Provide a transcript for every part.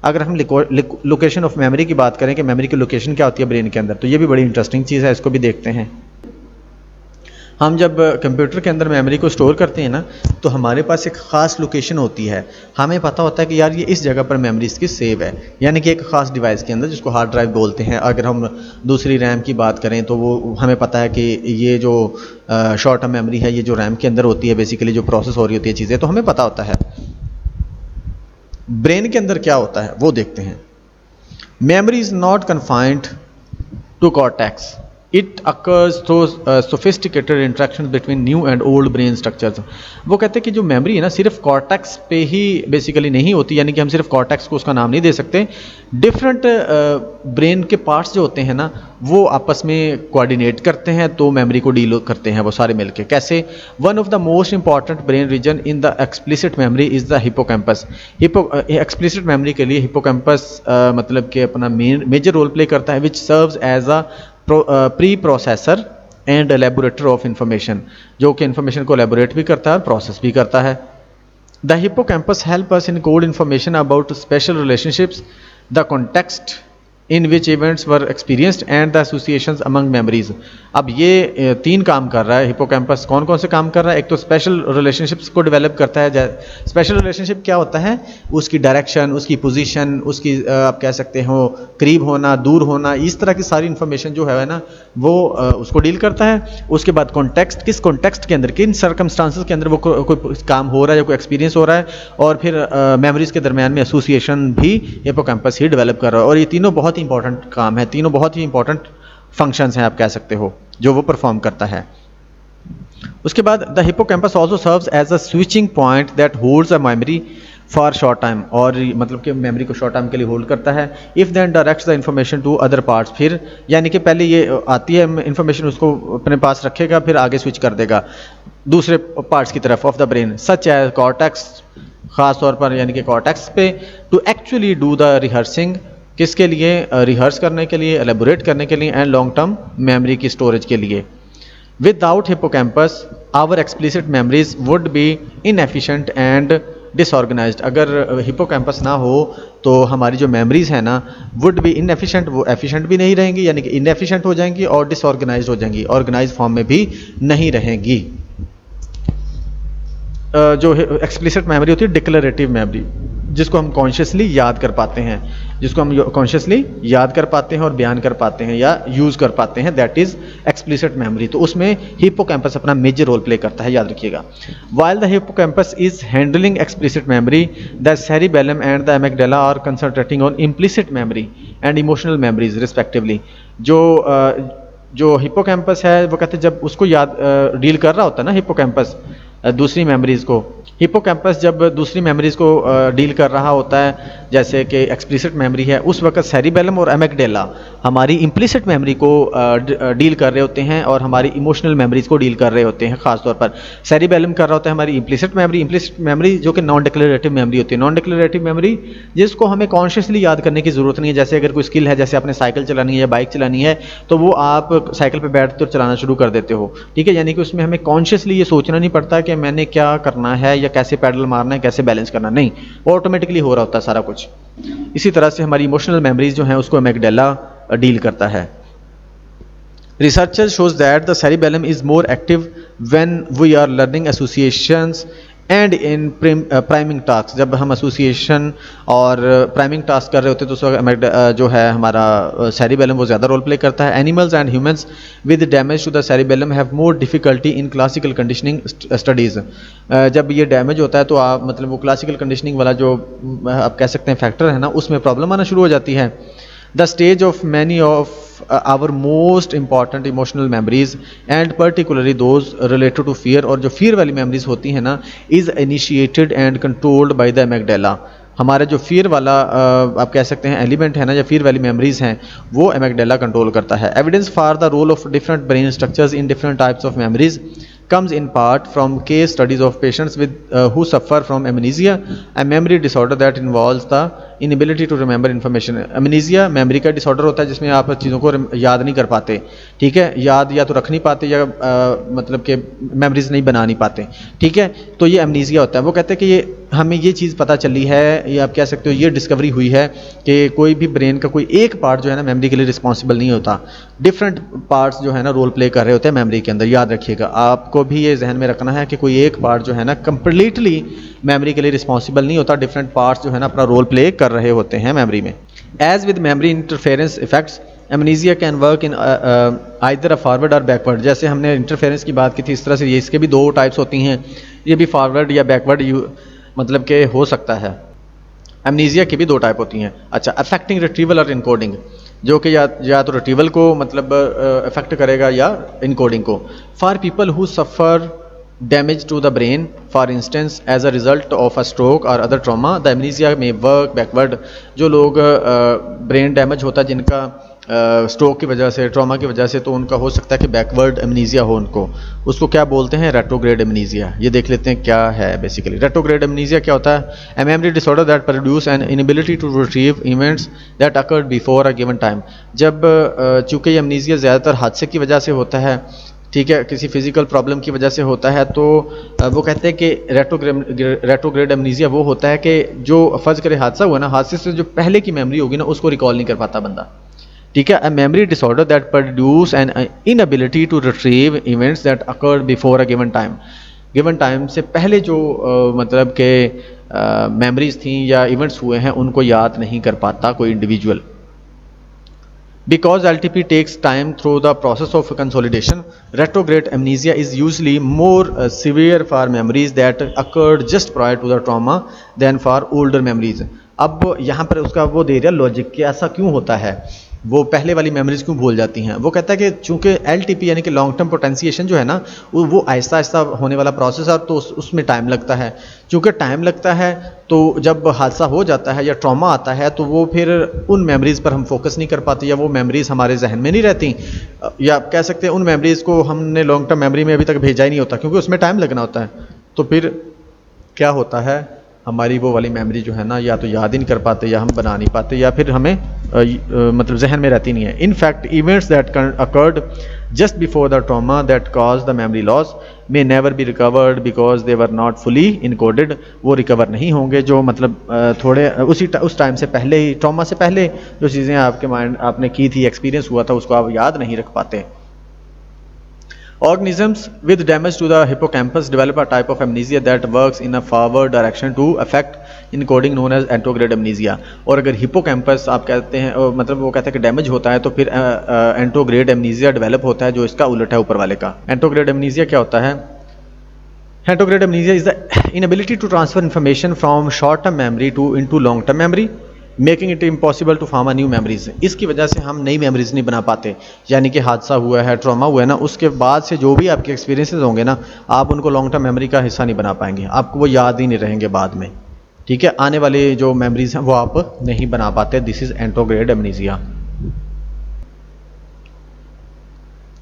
अगर हम location of memory की बात करें कि मेमोरी की लोकेशन क्या होती है ब्रेन के अंदर, तो ये भी बड़ी इंटरेस्टिंग चीज़ है, इसको भी देखते हैं। हम जब कंप्यूटर के अंदर मेमोरी को स्टोर करते हैं ना, तो हमारे पास एक ख़ास लोकेशन होती है। हमें पता होता है कि यार ये इस जगह पर मेमोरी इसकी सेव है, यानी कि एक ख़ास डिवाइस के अंदर, जिसको हार्ड ड्राइव बोलते हैं। अगर हम दूसरी रैम की बात करें तो वो हमें पता है कि ये जो शॉर्ट टर्म मेमोरी है, ये जो रैम के अंदर होती है, बेसिकली जो प्रोसेस हो रही होती है चीज़ें, तो हमें पता होता है। ब्रेन के अंदर क्या होता है वो देखते हैं। Memory is not confined to cortex, it occurs through sophisticated interaction between new and old brain structures. वो कहते हैं कि जो मेमोरी है ना, सिर्फ कॉर्टेक्स पे ही बेसिकली नहीं होती, यानी कि हम सिर्फ कॉर्टेक्स को उसका नाम नहीं दे सकते। डिफरेंट ब्रेन के पार्ट्स जो होते हैं ना, वो आपस में कोऑर्डिनेट करते हैं, तो मेमोरी को डील करते हैं वो सारे मिलके। कैसे? One of the most important brain region in the explicit memory is the hippocampus. Explicit memory के लिए हिपोकैम्पस मतलब कि अपना मेजर रोल प्ले करता है, which serves as a pre processor and elaborator of information, जो कि इंफॉर्मेशन को एलेबोरेट भी करता है और प्रोसेस भी करता है। The hippocampus help us in code information about special relationships, the context in which events were experienced and the associations among memories. अब ये तीन काम कर रहा है हिपोकैम्पस। कौन कौन से काम कर रहा है? एक तो स्पेशल रिलेशनशिप्स को डेवलप करता है। स्पेशल रिलेशनशिप क्या होता है? उसकी डायरेक्शन, उसकी पोजीशन, उसकी आप कह सकते हो करीब होना, दूर होना, इस तरह की सारी इन्फॉर्मेशन जो है ना, वो उसको डील करता है। उसके बाद कॉन्टेक्स्ट, किस कॉन्टेक्स्ट के अंदर, किन सर्कमस्टांसेस के अंदर वो कोई काम हो रहा है या कोई एक्सपीरियंस हो रहा है। और फिर मेमोरीज के दरमियान में एसोसिएशन भी हिपोकैम्पस ही डेवलप कर रहा है। और ये तीनों बहुत ही इंपॉर्टेंट काम है, तीनों बहुत ही इंपॉर्टेंट फंक्शंस हैं आप कह सकते हो, जो वो परफॉर्म करता है। उसके बाद the hippocampus also serves as a switching point that holds a memory for short time, और मतलब कि मेमोरी को शॉर्ट टाइम के लिए होल्ड करता है। If then directs the information to other parts, फिर यानी कि पहले ये आती है इन्फॉर्मेशन, उसको अपने पास रखेगा, फिर आगे स्विच कर देगा दूसरे पार्ट्स की तरफ of the brain, such as cortex, खास तौर पर यानी कि कॉर्टेक्स पे, to actually do the rehearsing, किसके लिए? रिहर्स करने के लिए, एलेबोरेट करने के लिए, एंड लॉन्ग टर्म मेमोरी की स्टोरेज के लिए। Without hippocampus our explicit memories would be inefficient and disorganised. अगर हिपोकैम्पस ना हो तो हमारी जो मेमोरीज है ना, वुड बी इनएफिशिएंट, वो एफिशिएंट भी नहीं रहेंगी, यानी कि इनएफिशिएंट हो जाएंगी, और डिसऑर्गेनाइज्ड हो जाएंगी, ऑर्गेनाइज फॉर्म में भी नहीं रहेंगी। जो एक्सप्लिसिट मेमोरी होती है डिक्लेरेटिव मेमोरी, जिसको हम कॉन्शियसली याद कर पाते हैं, जिसको हम कॉन्शियसली याद कर पाते हैं और बयान कर पाते हैं या यूज़ कर पाते हैं, दैट इज़ एक्सप्लिसिट मेमोरी। तो उसमें हिपोकैम्पस अपना मेजर रोल प्ले करता है, याद रखिएगा। While the hippocampus is handling explicit memory, the cerebellum and the amygdala are concentrating on implicit memory and emotional memories respectively. जो हिपोकैम्पस है, वो कहते हैं जब उसको याद डील कर रहा होता है ना हिपोकैम्पस दूसरी मेमोरीज़ को, हिपोकैम्पस जब दूसरी मेमोरीज़ को डील कर रहा होता है, जैसे कि एक्सप्लिसिट मेमोरी है, उस वक्त सेरिबेलम और एमिगडाला हमारी इम्प्लिसिट मेमोरी को डील कर रहे होते हैं और हमारी इमोशनल मेमोरीज़ को डील कर रहे होते हैं। खासतौर पर सेरिबेलम कर रहा होता है हमारी इम्प्लिसिट मेमोरी जो कि नॉन डिक्लेरेटिव मेमोरी होती है। नॉन डिक्लेरेटिव मेमोरी जिसको हमें कॉन्शियसली याद करने की ज़रूरत नहीं है। जैसे अगर कोई स्किल है, जैसे आपने साइकिल चलानी है या बाइक चलानी है, तो वो आप साइकिल पर बैठते और चलाना शुरू कर देते हो, ठीक है, यानी कि उसमें हमें कॉन्शियसली ये सोचना नहीं पड़ता कि मैंने क्या करना है या कैसे पैडल मारना है, कैसे बैलेंस करना, नहीं, ऑटोमेटिकली हो रहा होता है सारा कुछ। इसी तरह से हमारी इमोशनल मेमोरीज जो हैं उसको एमिगडाला डील करता है। Researchers shows that the cerebellum is more active when we are learning associations and in priming tasks। जब हम एसोसिएशन और प्राइमिंग टास्क कर रहे होते हैं तो उस वक्त जो है हमारा cerebellum वो ज़्यादा रोल प्ले करता है। Animals and humans with damage to the cerebellum have more difficulty in classical conditioning studies। जब ये डैमेज होता है तो आप मतलब वो क्लासिकल कंडीशनिंग वाला जो आप कह सकते हैं फैक्टर है ना, उसमें प्रॉब्लम आना शुरू हो जाती है। The stage of many of our most important emotional memories and particularly those related to fear, और जो fear वाली memories होती हैं ना, is initiated and controlled by the amygdala। हमारा जो fear वाला आप कह सकते हैं एलिमेंट है ना, या fear वाली memories हैं, वो amygdala कंट्रोल करता है। Evidence for the role of different brain structures in different types of memories comes in part from case studies of patients with who suffer from amnesia, a memory disorder that involves the inability to remember information. amnesia memory का disorder होता है जिसमें आप चीज़ों को याद नहीं कर पाते, ठीक है, याद या तो रख नहीं पाते या मतलब कि मेमोरीज नहीं बना नहीं पाते, ठीक है, तो ये amnesia होता है। वो कहते हैं कि ये हमें ये चीज़ पता चली है, या आप कह सकते हो ये डिस्कवरी हुई है कि कोई भी ब्रेन का कोई एक पार्ट जो है ना मेमोरी के लिए रिस्पॉन्सिबल नहीं होता, डिफरेंट पार्ट्स जो है ना रोल प्ले कर रहे होते हैं मेमोरी के अंदर। याद रखिएगा, आपको भी ये जहन में रखना है कि कोई एक पार्ट जो है ना कंप्लीटली मेमोरी के लिए रिस्पॉन्सिबल नहीं होता, डिफरेंट पार्ट्स जो है ना अपना रोल प्ले कर रहे होते हैं मेमोरी में। As with memory interference effects, amnesia can work in either a forward or backward. जैसे हमने इंटरफेरेंस की बात की थी, इस तरह से ये इसके भी दो टाइप्स होती हैं, ये भी फॉरवर्ड या बैकवर्ड मतलब के हो सकता है। एमनीजिया की भी दो टाइप होती हैं। अच्छा, अफेक्टिंग रिट्रीवल और इनकोडिंग, जो कि या तो रिट्रीवल को मतलब अफेक्ट करेगा या इनकोडिंग को। For people who suffer damage to the brain for instance as a result of a stroke or other trauma, the amnesia may work backward. जो लोग ब्रेन डैमेज होता है जिनका स्ट्रोक की वजह से, ट्रॉमा की वजह से, तो उनका हो सकता है कि बैकवर्ड एमनीजिया हो उनको। उसको क्या बोलते हैं? Retrograde amnesia. ये देख लेते हैं क्या है बेसिकली। रेट्रोग्रेड एमनीजिया क्या होता है? A memory disorder that produce an inability to retrieve events that occurred before a given time. जब चूँकि ये एमनीजिया ज़्यादातर हादसे की वजह से होता है, ठीक है, किसी फिजिकल प्रॉब्लम की वजह से होता है, तो वो कहते हैं कि रेट्रोग्रेड एमनीजिया वो होता है कि जो फर्ज करे हादसा हुआ ना, हादसे से जो पहले की मेमोरी होगी ना उसको रिकॉल नहीं कर पाता बंदा, ठीक है। A memory disorder that produce an inability to retrieve events that occurred before a given time. Given time से पहले जो मतलब के मेमोरीज थी या इवेंट्स हुए हैं उनको याद नहीं कर पाता कोई individual. Because LTP takes time through the process of consolidation, retrograde amnesia is usually more severe for memories that occurred just prior to the trauma than for older memories. अब यहाँ पर उसका वो दे रहा लॉजिक कि ऐसा क्यों होता है, वो पहले वाली मेमोरीज क्यों भूल जाती हैं। वो कहता है कि चूंकि LTP यानी कि लॉन्ग टर्म पोटेंशिएशन जो है ना वो आहिस्ता आहिस्ता होने वाला प्रोसेस है, तो उसमें टाइम लगता है। चूंकि टाइम लगता है तो जब हादसा हो जाता है या ट्रॉमा आता है तो वो फिर उन मेमोरीज़ पर हम फोकस नहीं कर पाते, या वो मेमोरीज़ हमारे जहन में नहीं रहती, या आप कह सकते हैं उन मेमोरीज़ को हमने लॉन्ग टर्म मेमोरी में अभी तक भेजा ही नहीं होता क्योंकि उसमें टाइम लगना होता है। तो फिर क्या होता है, हमारी वो वाली मेमोरी जो है ना या तो याद ही नहीं कर पाते या हम बना नहीं पाते या फिर हमें मतलब जहन में रहती नहीं है। In fact events that occurred just before the trauma that cause the memory loss may never be recovered because they were not fully encoded. वो रिकवर नहीं होंगे जो मतलब थोड़े उस टाइम से पहले ही, ट्रॉमा से पहले जो चीज़ें आपके माइंड आपने की थी, एक्सपीरियंस हुआ था, उसको आप याद नहीं रख पाते। Organisms with damage to the hippocampus develop a type of amnesia that works in a forward direction to affect encoding known as anterograde amnesia। और अगर हिपोकैम्पस आप कहते हैं मतलब वो कहते हैं कि डैमेज होता है तो फिर एंटोग्रेड एमनीजिया डेवलप होता है जो इसका उलट है ऊपर वाले का। एंटोग्रेड एमनीजिया क्या होता है? Anterograde amnesia is the inability to transfer information from short term memory to into long term memory making it impossible to form a new memories. इसकी वजह से हम नई मेमोरीज नहीं बना पाते, यानी कि हादसा हुआ है, ट्रॉमा हुआ है ना, उसके बाद से जो भी आपके एक्सपीरियंसेस होंगे ना, आप उनको लॉन्ग टर्म मेमोरी का हिस्सा नहीं बना पाएंगे, आपको वो याद ही नहीं रहेंगे बाद में, ठीक है। आने वाले जो मेमोरीज हैं वो आप नहीं बना पाते। This is anterograde amnesia.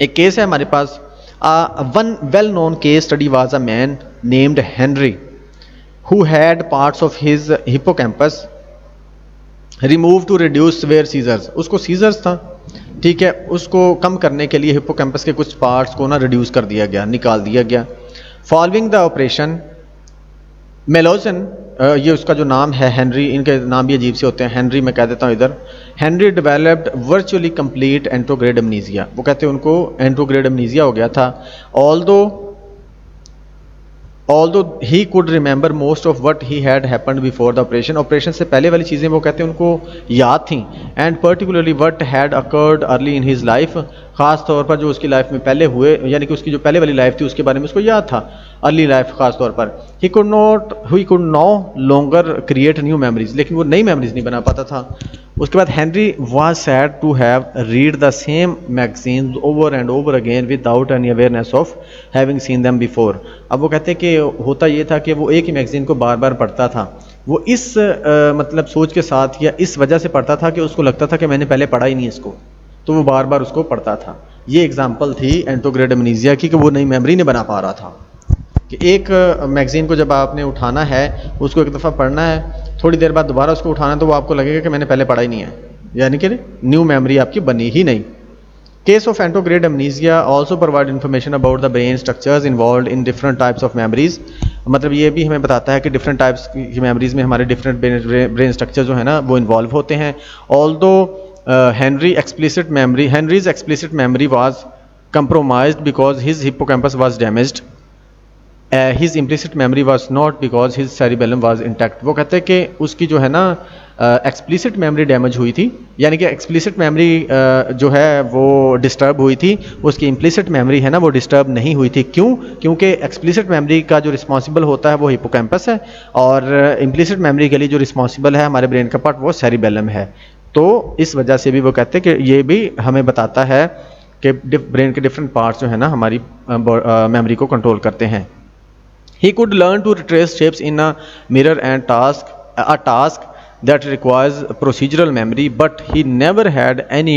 एक केस है हमारे पास, one well known case study was a man named Henry who had parts of his hippocampus remove to reduce where seizures. उसको सीजर्स था, ठीक है, उसको कम करने के लिए हिपोकैम्पस के कुछ पार्ट्स को ना रिड्यूस कर दिया गया, निकाल दिया गया। फॉलोइंग द ऑपरेशन मेलोजन, ये उसका जो नाम है हेनरी, इनके नाम भी अजीब से होते हैं, हेनरी मैं कह देता हूँ इधर। Henry developed virtually complete anterograde amnesia. वो कहते हैं उनको एंटोग्रेड एमनीजिया हो गया था। Although he could remember most of what he had happened before the operation, operation से पहले वाली चीज़ें वो कहते हैं उनको याद थी। And particularly what had occurred early in his life, ख़ास तौर पर जो उसकी लाइफ में पहले हुए, यानी कि उसकी जो पहले वाली लाइफ थी उसके बारे में उसको याद था, अर्ली लाइफ ख़ास तौर पर। he could no longer create new memories, लेकिन वो नई मेमोरीज नहीं बना पाता था। उसके बाद Henry was sad to have read the same magazines over and over again without any awareness of having seen them before। अब वो कहते हैं कि होता ये था कि वो एक ही मैगज़ीन को बार बार पढ़ता था, वो इस मतलब सोच के साथ या इस वजह से पढ़ता था कि उसको लगता था कि मैंने पहले पढ़ा ही नहीं इसको, तो वो बार बार उसको पढ़ता था। ये एग्जांपल थी एंटोग्रेड अमनीजिया की कि वो नई मेमोरी नहीं बना पा रहा था। कि एक मैगज़ीन को जब आपने उठाना है, उसको एक दफ़ा पढ़ना है, थोड़ी देर बाद दोबारा उसको उठाना है, तो वो आपको लगेगा कि मैंने पहले पढ़ा ही नहीं है, यानी कि न्यू मेमोरी आपकी बनी ही नहीं। Case of anterograde amnesia also provide information about the brain structures involve in different types of memories. मतलब ये भी हमें बताता है कि डिफरेंट टाइप्स की मेमोरीज में हमारे डिफरेंट ब्रेन स्ट्रक्चर जो है ना वो इन्वॉल्व होते हैं। Although Henrys explicit memory was compromised because his hippocampus was damaged. His implicit memory was not because his cerebellum was intact. वो कहते हैं कि उसकी जो है ना एक्सप्लिसिट मेमोरी डैमेज हुई थी, यानी कि एक्सप्लिसिट मेमोरी जो है वो डिस्टर्ब हुई थी, उसकी इम्प्लिसिट मेमोरी है ना वो डिस्टर्ब नहीं हुई थी। क्यों? क्योंकि एक्सप्लिसिट मेमोरी का जो रिस्पॉन्सिबल होता है वो हिपोकैम्पस है, और इम्प्लिसिट मेमोरी के लिए जो रिस्पॉन्सिबल है हमारे ब्रेन का पार्ट वो सेरिबेलम है। तो इस वजह से भी वो कहते हैं कि ये भी हमें बताता है कि ब्रेन के डिफरेंट पार्ट्स जो है ना हमारी मेमोरी को कंट्रोल करते हैं। He could learn to retrace shapes in a mirror and task that requires procedural memory, but he never had any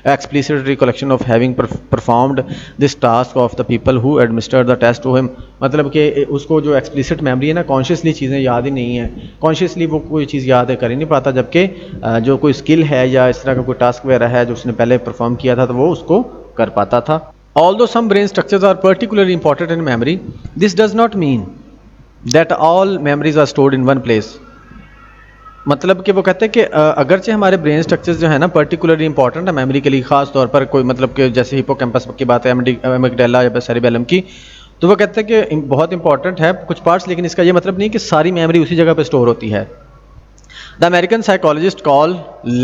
explicit recollection of having performed this task of the people who administered the test to him. मतलब कि उसको जो explicit memory है ना, consciously चीज़ें याद ही नहीं है, कॉन्शियसली वो कोई चीज़ याद कर ही नहीं पाता, जबकि जो कोई स्किल है या इस तरह का कोई टास्क वगैरह है जो उसने पहले परफॉर्म किया था तो वो उसको कर पाता था। Although some brain structures are particularly important in memory, this does not mean that all memories are stored in one place. मतलब कि वो कहते हैं कि अगरचे हमारे ब्रेन स्ट्रक्चर्स जो है ना पर्टिकुलरली इंपॉर्टेंट है मेमोरी के लिए, खास तौर पर कोई मतलब कि जैसे हिपोकैम्पस की बात है, एमिगडाला या सेरिबेलम की, तो वो कहते हैं कि बहुत इंपॉर्टेंट है कुछ पार्ट्स, लेकिन इसका ये मतलब नहीं कि सारी मेमोरी उसी जगह पर स्टोर होती है। The American psychologist Carl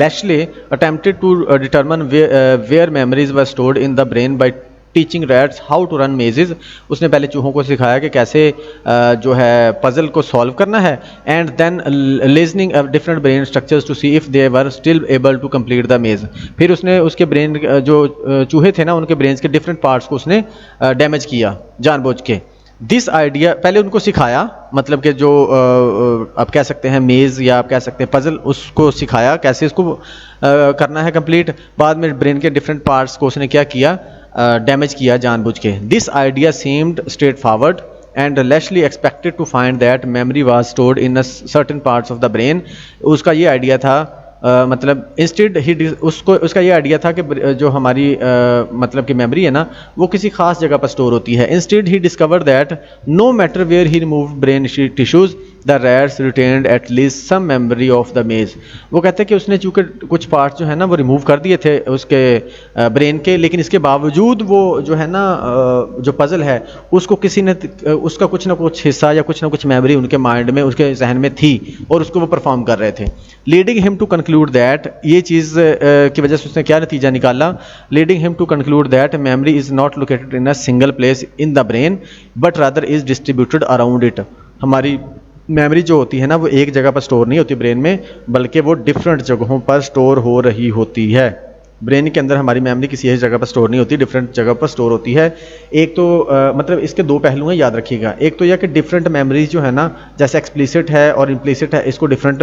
Lashley attempted to determine where memories were stored in the brain by teaching rats how to run mazes. उसने पहले चूहों को सिखाया कि कैसे जो है पजल को सॉल्व करना है, and then lesioning different brain structures to see if they were still able to complete the maze. फिर उसने उसके ब्रेन जो चूहे थे ना उनके ब्रेन के डिफरेंट पार्ट्स को उसने डैमेज किया जानबूझ के। दिस आइडिया पहले उनको सिखाया, मतलब कि जो आप कह सकते हैं मेज़ या आप कह सकते हैं पजल, उसको सिखाया कैसे इसको करना है कंप्लीट। बाद में ब्रेन के डिफरेंट पार्ट्स को उसने क्या किया, डैमेज किया जानबूझ के। This idea seemed straight forward and Lashley expected to find that memory was stored in a certain parts of the brain। उसका ये आइडिया था मतलब इंस्टेड ही उसका ये आइडिया था कि जो हमारी मतलब कि मेमोरी है ना वो किसी खास जगह पर स्टोर होती है। Instead he discover that no matter where he removed brain tissues the rats retained at least some memory of the maze. वो कहते हैं कि उसने चूँकि कुछ पार्ट जो है ना वो रिमूव कर दिए थे उसके ब्रेन के, लेकिन इसके बावजूद वो जो है ना जो पजल है उसको किसी ने उसका कुछ ना कुछ हिस्सा या कुछ ना कुछ मेमोरी उनके माइंड में उसके जहन में थी और उसको वो परफॉर्म कर रहे थे। Leading him to conclude that, ये चीज़ की वजह से उसने क्या नतीजा निकाला, leading him to conclude that memory is not located in a single place in the brain but rather is distributed around it. हमारी मेमोरी जो होती है ना वो एक जगह पर स्टोर नहीं होती ब्रेन में, बल्कि वो डिफरेंट जगहों पर स्टोर हो रही होती है। ब्रेन के अंदर हमारी मेमोरी किसी एक जगह पर स्टोर नहीं होती, डिफरेंट जगह पर स्टोर होती है। एक तो मतलब इसके दो पहलू हैं, याद रखिएगा। एक तो यह कि डिफरेंट मेमोरीज जो है ना जैसे एक्सप्लिसिट है और इम्प्लिसिट है, इसको डिफरेंट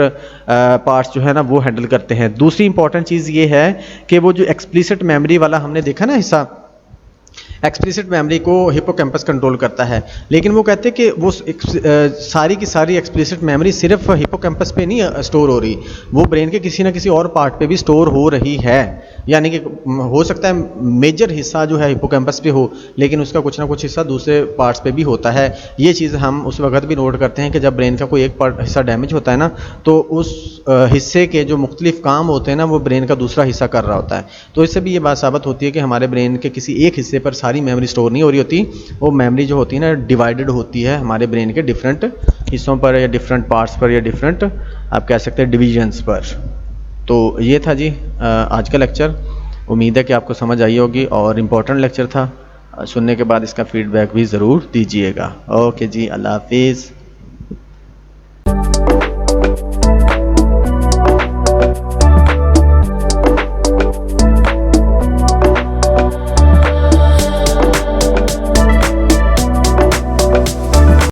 पार्ट्स जो है ना वो हैंडल करते हैं। दूसरी इंपॉर्टेंट चीज़ ये है कि वो जो एक्सप्लिसिट मेमोरी वाला हमने देखा ना हिस्सा, एक्सप्लिसिट मेमोरी को हिपोकैम्पस कंट्रोल करता है, लेकिन वो कहते हैं कि वो सारी की सारी एक्सप्लिसिट मेमोरी सिर्फ हिपोकैम्पस पे नहीं स्टोर हो रही, वो ब्रेन के किसी ना किसी और पार्ट पे भी स्टोर हो रही है। यानी कि हो सकता है मेजर हिस्सा जो है हिपोकैम्पस पे हो, लेकिन उसका कुछ ना कुछ हिस्सा दूसरे पार्ट्स पे भी होता है। ये चीज़ हम उस वक्त भी नोट करते हैं कि जब ब्रेन का कोई एक पार्ट हिस्सा डैमेज होता है ना, तो उस हिस्से के जो मुख्तलिफ काम होते हैं ना वो ब्रेन का दूसरा हिस्सा कर रहा होता है। तो इससे भी ये बात साबित होती है कि हमारे ब्रेन के किसी एक हिस्से पर सारी मेमोरी स्टोर नहीं हो रही होती, वो मेमोरी जो होती है ना डिवाइडेड होती है हमारे ब्रेन के डिफरेंट हिस्सों पर या डिफरेंट पार्ट्स पर या डिफरेंट आप कह सकते हैं डिविजन्स पर। तो ये था जी आज का लेक्चर। उम्मीद है कि आपको समझ आई होगी और इम्पोर्टेंट लेक्चर था। सुनने के बाद इसका फीडबैक भी ज़रूर दीजिएगा। ओके जी, अल्लाह हाफिज़।